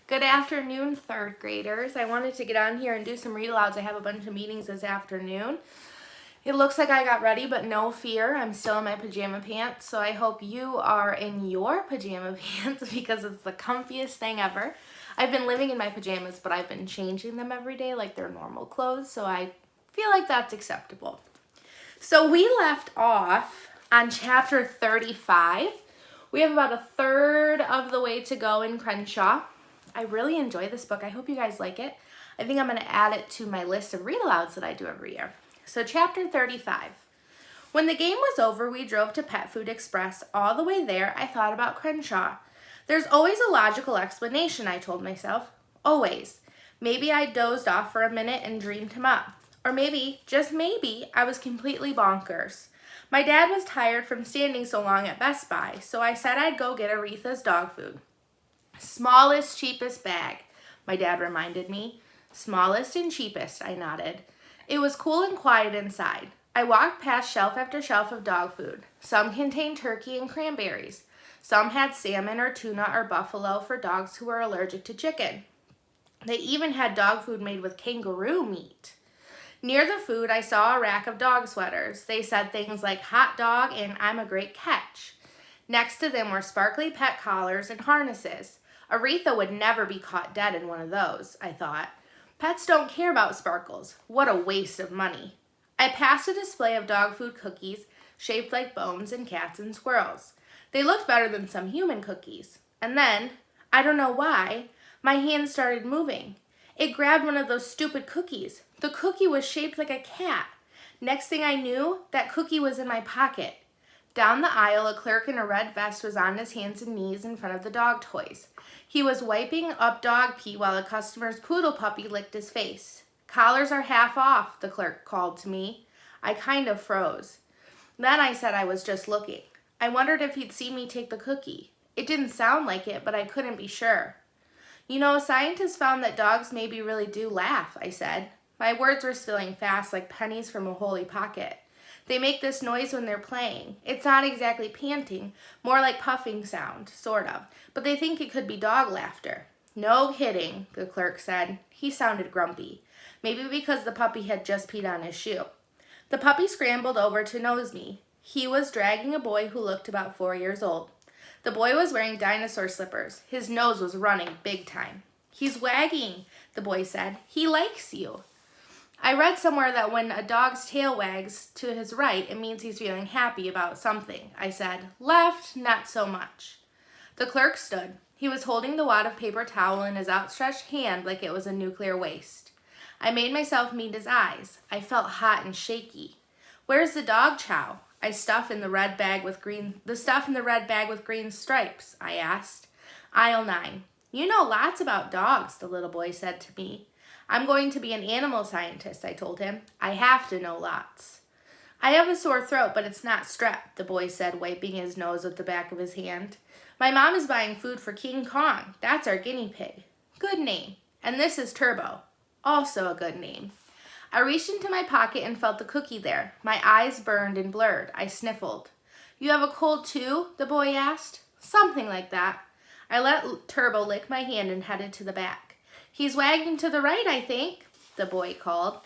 Good afternoon, third graders. I wanted to get on here and do some read alouds. I have a bunch of meetings this afternoon. It looks like I got ready, but no fear. I'm still in my pajama pants, so I hope you are in your pajama pants because it's the comfiest thing ever. I've been living in my pajamas, but I've been changing them every day like they're normal clothes, so I feel like that's acceptable. So we left off on chapter 35. We have about a third of the way to go in Crenshaw. I really enjoy this book. I hope you guys like it. I think I'm going to add it to my list of read-alouds that I do every year. So chapter 35. When the game was over, we drove to Pet Food Express. All the way there, I thought about Crenshaw. There's always a logical explanation, I told myself. Always. Maybe I dozed off for a minute and dreamed him up. Or maybe, just maybe, I was completely bonkers. My dad was tired from standing so long at Best Buy, so I said I'd go get Aretha's dog food. Smallest, cheapest bag, my dad reminded me. Smallest and cheapest, I nodded. It was cool and quiet inside. I walked past shelf after shelf of dog food. Some contained turkey and cranberries. Some had salmon or tuna or buffalo for dogs who were allergic to chicken. They even had dog food made with kangaroo meat. Near the food, I saw a rack of dog sweaters. They said things like hot dog and I'm a great catch. Next to them were sparkly pet collars and harnesses. Aretha would never be caught dead in one of those, I thought. Pets don't care about sparkles. What a waste of money. I passed a display of dog food cookies shaped like bones and cats and squirrels. They looked better than some human cookies. And then, I don't know why, my hand started moving. It grabbed one of those stupid cookies. The cookie was shaped like a cat. Next thing I knew, that cookie was in my pocket. Down the aisle, a clerk in a red vest was on his hands and knees in front of the dog toys. He was wiping up dog pee while a customer's poodle puppy licked his face. Collars are half off, the clerk called to me. I kind of froze. Then I said I was just looking. I wondered if he'd see me take the cookie. It didn't sound like it, but I couldn't be sure. You know, scientists found that dogs maybe really do laugh, I said. My words were spilling fast like pennies from a holy pocket. They make this noise when they're playing. It's not exactly panting, more like puffing sound, sort of, but they think it could be dog laughter. No kidding, the clerk said. He sounded grumpy, maybe because the puppy had just peed on his shoe. The puppy scrambled over to nose me. He was dragging a boy who looked about 4 years old. The boy was wearing dinosaur slippers. His nose was running big time. He's wagging, the boy said. He likes you. I read somewhere that when a dog's tail wags to his right, it means he's feeling happy about something. I said, left, not so much. The clerk stood. He was holding the wad of paper towel in his outstretched hand like it was a nuclear waste. I made myself meet his eyes. I felt hot and shaky. Where's the dog chow? The stuff in the red bag with green stripes, I asked. Aisle 9. You know lots about dogs, the little boy said to me. I'm going to be an animal scientist, I told him. I have to know lots. I have a sore throat, but it's not strep, the boy said, wiping his nose with the back of his hand. My mom is buying food for King Kong. That's our guinea pig. Good name. And this is Turbo. Also a good name. I reached into my pocket and felt the cookie there. My eyes burned and blurred. I sniffled. You have a cold too? The boy asked. Something like that. I let Turbo lick my hand and headed to the back. He's wagging to the right, I think, the boy called.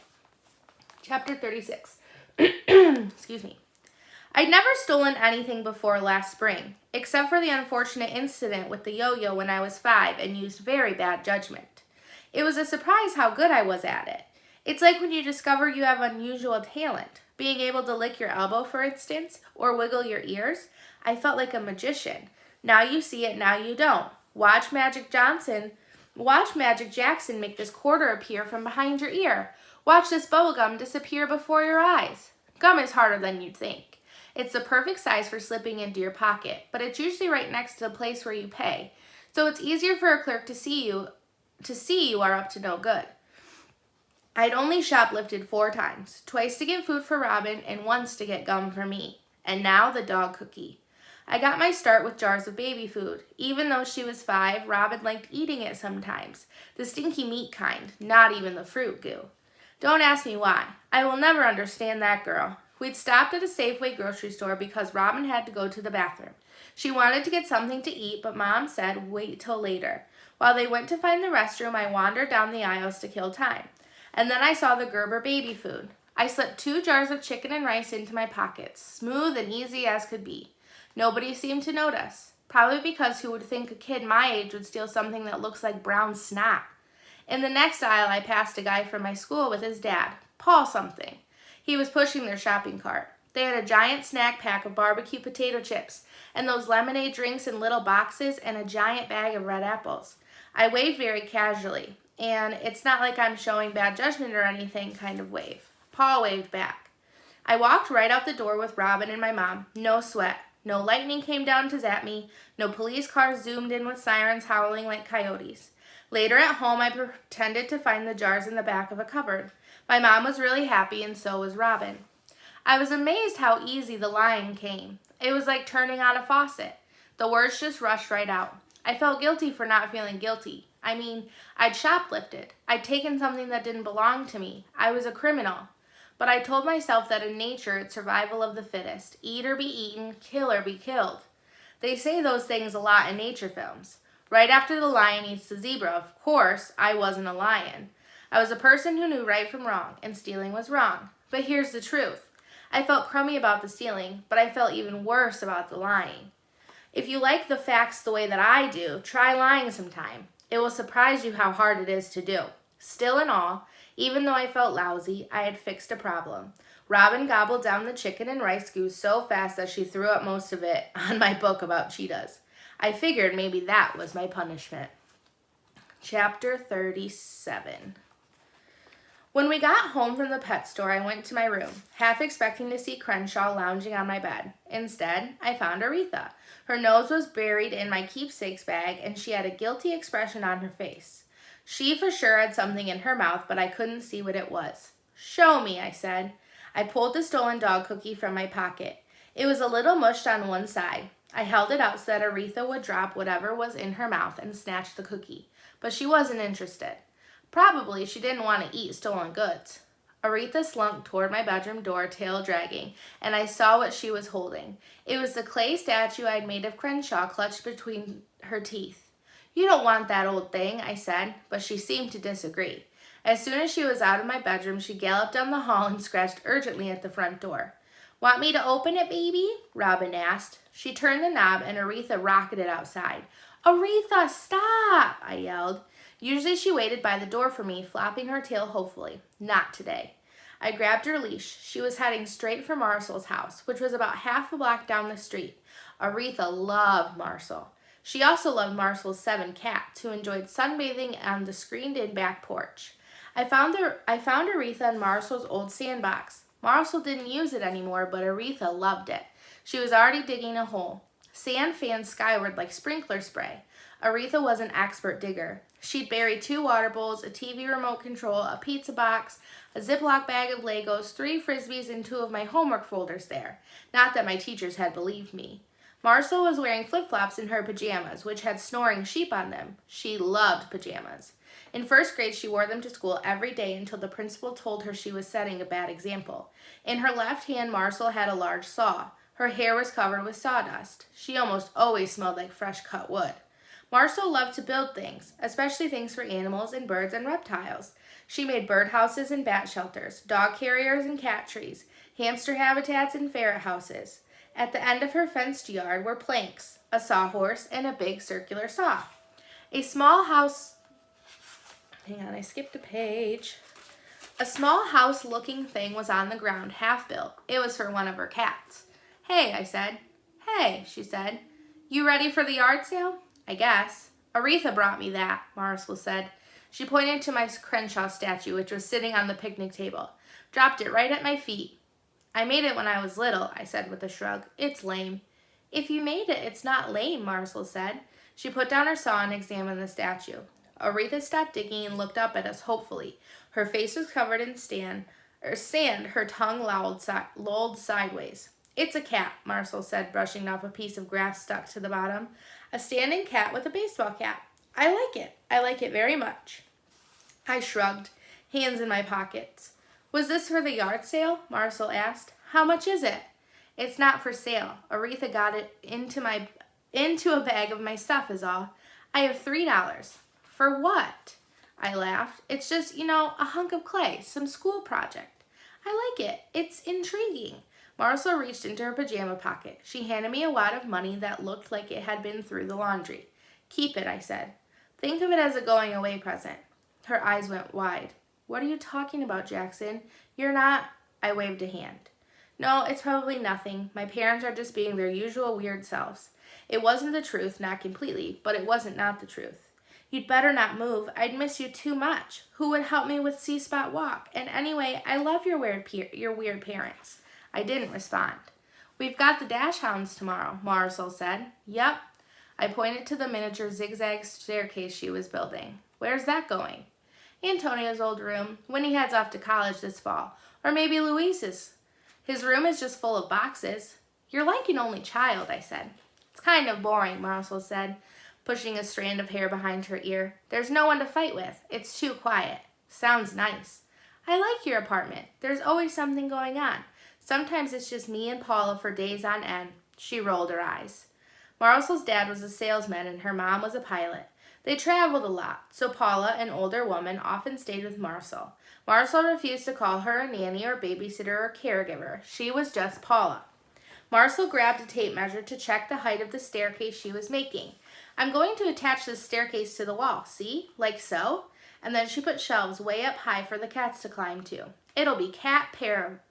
Chapter 36. Excuse me. I'd never stolen anything before last spring, except for the unfortunate incident with the yo-yo when I was 5 and used very bad judgment. It was a surprise how good I was at it. It's like when you discover you have unusual talent. Being able to lick your elbow, for instance, or wiggle your ears. I felt like a magician. Now you see it, now you don't. Watch Magic Jackson make this quarter appear from behind your ear. Watch this bubblegum disappear before your eyes. Gum is harder than you'd think. It's the perfect size for slipping into your pocket, but it's usually right next to the place where you pay. So it's easier for a clerk to see you are up to no good. I'd only shoplifted 4 times, twice to get food for Robin and once to get gum for me. And now the dog cookie. I got my start with jars of baby food. Even though she was 5, Robin liked eating it sometimes. The stinky meat kind, not even the fruit goo. Don't ask me why. I will never understand that girl. We'd stopped at a Safeway grocery store because Robin had to go to the bathroom. She wanted to get something to eat, but Mom said wait till later. While they went to find the restroom, I wandered down the aisles to kill time. And then I saw the Gerber baby food. I slipped 2 jars of chicken and rice into my pockets, smooth and easy as could be. Nobody seemed to notice. Probably because who would think a kid my age would steal something that looks like brown snot? In the next aisle, I passed a guy from my school with his dad, Paul something. He was pushing their shopping cart. They had a giant snack pack of barbecue potato chips, and those lemonade drinks in little boxes, and a giant bag of red apples. I waved very casually, and it's not like I'm showing bad judgment or anything kind of wave. Paul waved back. I walked right out the door with Robin and my mom, no sweat. No lightning came down to zap me. No police cars zoomed in with sirens howling like coyotes. Later at home, I pretended to find the jars in the back of a cupboard. My mom was really happy, and so was Robin. I was amazed how easy the lying came. It was like turning on a faucet. The words just rushed right out. I felt guilty for not feeling guilty. I mean, I'd shoplifted. I'd taken something that didn't belong to me. I was a criminal. But I told myself that in nature, it's survival of the fittest. Eat or be eaten, kill or be killed. They say those things a lot in nature films. Right after the lion eats the zebra, of course, I wasn't a lion. I was a person who knew right from wrong, and stealing was wrong. But here's the truth. I felt crummy about the stealing, but I felt even worse about the lying. If you like the facts the way that I do, try lying sometime. It will surprise you how hard it is to do. Still in all, even though I felt lousy, I had fixed a problem. Robin gobbled down the chicken and rice goose so fast that she threw up most of it on my book about cheetahs. I figured maybe that was my punishment. Chapter 37. When we got home from the pet store, I went to my room, half expecting to see Crenshaw lounging on my bed. Instead, I found Aretha. Her nose was buried in my keepsakes bag, and she had a guilty expression on her face. She for sure had something in her mouth, but I couldn't see what it was. "Show me," I said. I pulled the stolen dog cookie from my pocket. It was a little mushed on one side. I held it out so that Aretha would drop whatever was in her mouth and snatch the cookie. But she wasn't interested. Probably she didn't want to eat stolen goods. Aretha slunk toward my bedroom door, tail dragging, and I saw what she was holding. It was the clay statue I'd made of Crenshaw clutched between her teeth. "You don't want that old thing," I said, but she seemed to disagree. As soon as she was out of my bedroom, she galloped down the hall and scratched urgently at the front door. "Want me to open it, baby?" Robin asked. She turned the knob, and Aretha rocketed outside. "Aretha, stop!" I yelled. Usually she waited by the door for me, flopping her tail hopefully. Not today. I grabbed her leash. She was heading straight for Marcel's house, which was about half a block down the street. Aretha loved Marcel. She also loved Marcel's 7 cats, who enjoyed sunbathing on the screened-in back porch. I found Aretha in Marcel's old sandbox. Marcel didn't use it anymore, but Aretha loved it. She was already digging a hole. Sand fanned skyward like sprinkler spray. Aretha was an expert digger. She'd bury 2 water bowls, a TV remote control, a pizza box, a Ziploc bag of Legos, 3 Frisbees, and 2 of my homework folders there. Not that my teachers had believed me. Marcel was wearing flip-flops in her pajamas, which had snoring sheep on them. She loved pajamas. In 1st grade, she wore them to school every day until the principal told her she was setting a bad example. In her left hand, Marcel had a large saw. Her hair was covered with sawdust. She almost always smelled like fresh cut wood. Marcel loved to build things, especially things for animals and birds and reptiles. She made birdhouses and bat shelters, dog carriers and cat trees, hamster habitats and ferret houses. At the end of her fenced yard were planks, a sawhorse, and a big circular saw. A small house... Hang on, I skipped a page. A small house-looking thing was on the ground, half-built. It was for one of her cats. "Hey," I said. "Hey," she said. "You ready for the yard sale?" "I guess." "Aretha brought me that," Marcel said. She pointed to my Crenshaw statue, which was sitting on the picnic table. "Dropped it right at my feet." "I made it when I was little," I said with a shrug. "It's lame." "If you made it, it's not lame," Marcel said. She put down her saw and examined the statue. Aretha stopped digging and looked up at us hopefully. Her face was covered in sand, her tongue lolled sideways. "It's a cat," Marcel said, brushing off a piece of grass stuck to the bottom. "A standing cat with a baseball cap. I like it. I like it very much." I shrugged, hands in my pockets. "Was this for the yard sale?" Marcel asked. "How much is it?" "It's not for sale. Aretha got it into a bag of my stuff is all. I have $3. For what? I laughed. It's just, a hunk of clay, some school project. I like it. It's intriguing. Marcel reached into her pajama pocket. She handed me a wad of money that looked like it had been through the laundry. Keep it, I said. Think of it as a going-away present. Her eyes went wide. What are you talking about, Jackson? You're not... I waved a hand. No, it's probably nothing. My parents are just being their usual weird selves. It wasn't the truth, not completely, but it wasn't not the truth. You'd better not move. I'd miss you too much. Who would help me with C-Spot Walk? And anyway, I love your weird parents. I didn't respond. We've got the dash hounds tomorrow, Marcel said. Yep. I pointed to the miniature zigzag staircase she was building. Where's that going? Antonio's old room, when he heads off to college this fall. Or maybe Luis's. His room is just full of boxes. You're like an only child, I said. It's kind of boring, Marcel said, pushing a strand of hair behind her ear. There's no one to fight with. It's too quiet. Sounds nice. I like your apartment. There's always something going on. Sometimes it's just me and Paula for days on end. She rolled her eyes. Marcel's dad was a salesman and her mom was a pilot. They traveled a lot, so Paula, an older woman, often stayed with Marcel. Marcel refused to call her a nanny or babysitter or caregiver. She was just Paula. Marcel grabbed a tape measure to check the height of the staircase she was making. I'm going to attach this staircase to the wall, see? Like so? And then she put shelves way up high for the cats to climb to. It'll be cat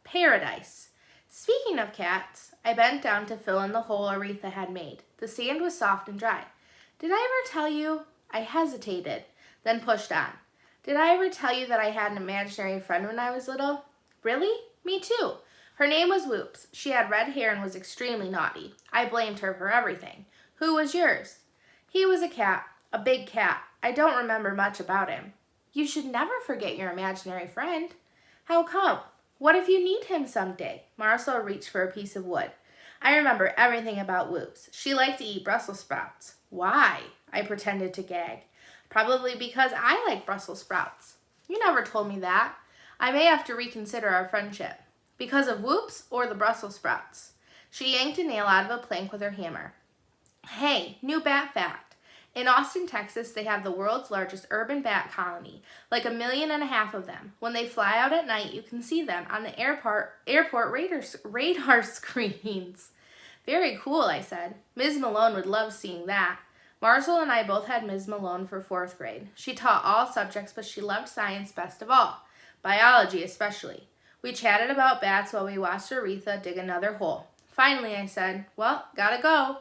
paradise. Speaking of cats, I bent down to fill in the hole Aretha had made. The sand was soft and dry. Did I ever tell you? I hesitated, then pushed on. Did I ever tell you that I had an imaginary friend when I was little? Really? Me too. Her name was Whoops. She had red hair and was extremely naughty. I blamed her for everything. Who was yours? He was a cat, a big cat. I don't remember much about him. You should never forget your imaginary friend. How come? What if you need him someday? Marcel reached for a piece of wood. I remember everything about Whoops. She liked to eat Brussels sprouts. Why? I pretended to gag. Probably because I like Brussels sprouts. You never told me that. I may have to reconsider our friendship. Because of Whoops or the Brussels sprouts? She yanked a nail out of a plank with her hammer. Hey, new bat fact. In Austin, Texas, they have the world's largest urban bat colony, like 1.5 million of them. When they fly out at night, you can see them on the airport radar screens. Very cool, I said. Ms. Malone would love seeing that. Marcel and I both had Ms. Malone for 4th grade. She taught all subjects, but she loved science best of all, biology especially. We chatted about bats while we watched Aretha dig another hole. Finally, I said, well, gotta go.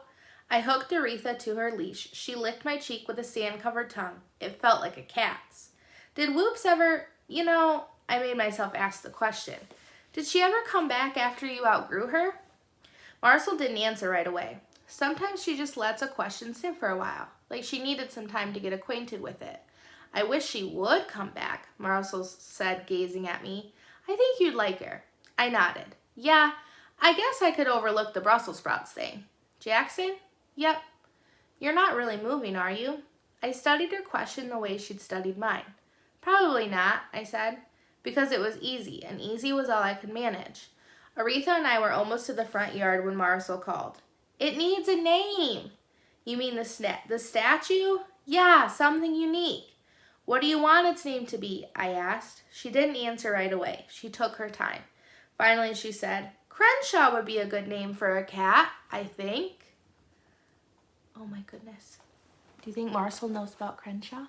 I hooked Aretha to her leash. She licked my cheek with a sand-covered tongue. It felt like a cat's. Did Whoops ever, I made myself ask the question. Did she ever come back after you outgrew her? Marcel didn't answer right away. Sometimes she just lets a question sit for a while, like she needed some time to get acquainted with it. I wish she would come back, Marcel said, gazing at me. I think you'd like her. I nodded. Yeah, I guess I could overlook the Brussels sprouts thing. Jackson? Yep. You're not really moving, are you? I studied her question the way she'd studied mine. Probably not, I said, because it was easy, and easy was all I could manage. Aretha and I were almost to the front yard when Marcel called. It needs a name. You mean the statue? Yeah, something unique. What do you want its name to be? I asked. She didn't answer right away. She took her time. Finally, she said, Crenshaw would be a good name for a cat, I think. Oh my goodness. Do you think Marcel knows about Crenshaw?